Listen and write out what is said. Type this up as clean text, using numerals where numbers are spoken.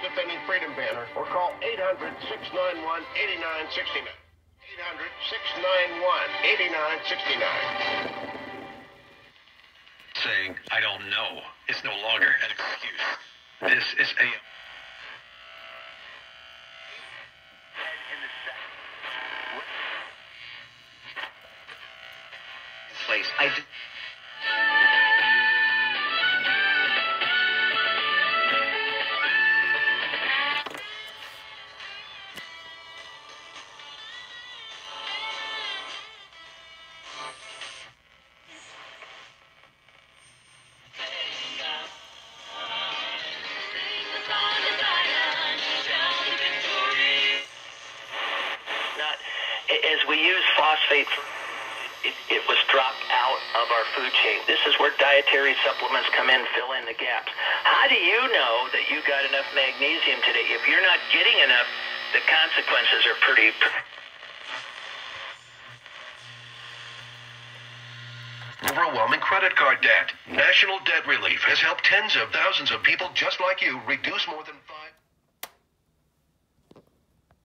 Defending Freedom banner or call 800-691-8969. 800-691-8969. Saying, I don't know, is no longer an excuse. This is a... place. As we use phosphate, it was dropped out of our food chain. This is where dietary supplements come in, fill in the gaps. How do you know that you got enough magnesium today? If you're not getting enough, the consequences are pretty... Overwhelming credit card debt. National Debt Relief has helped tens of thousands of people just like you reduce more than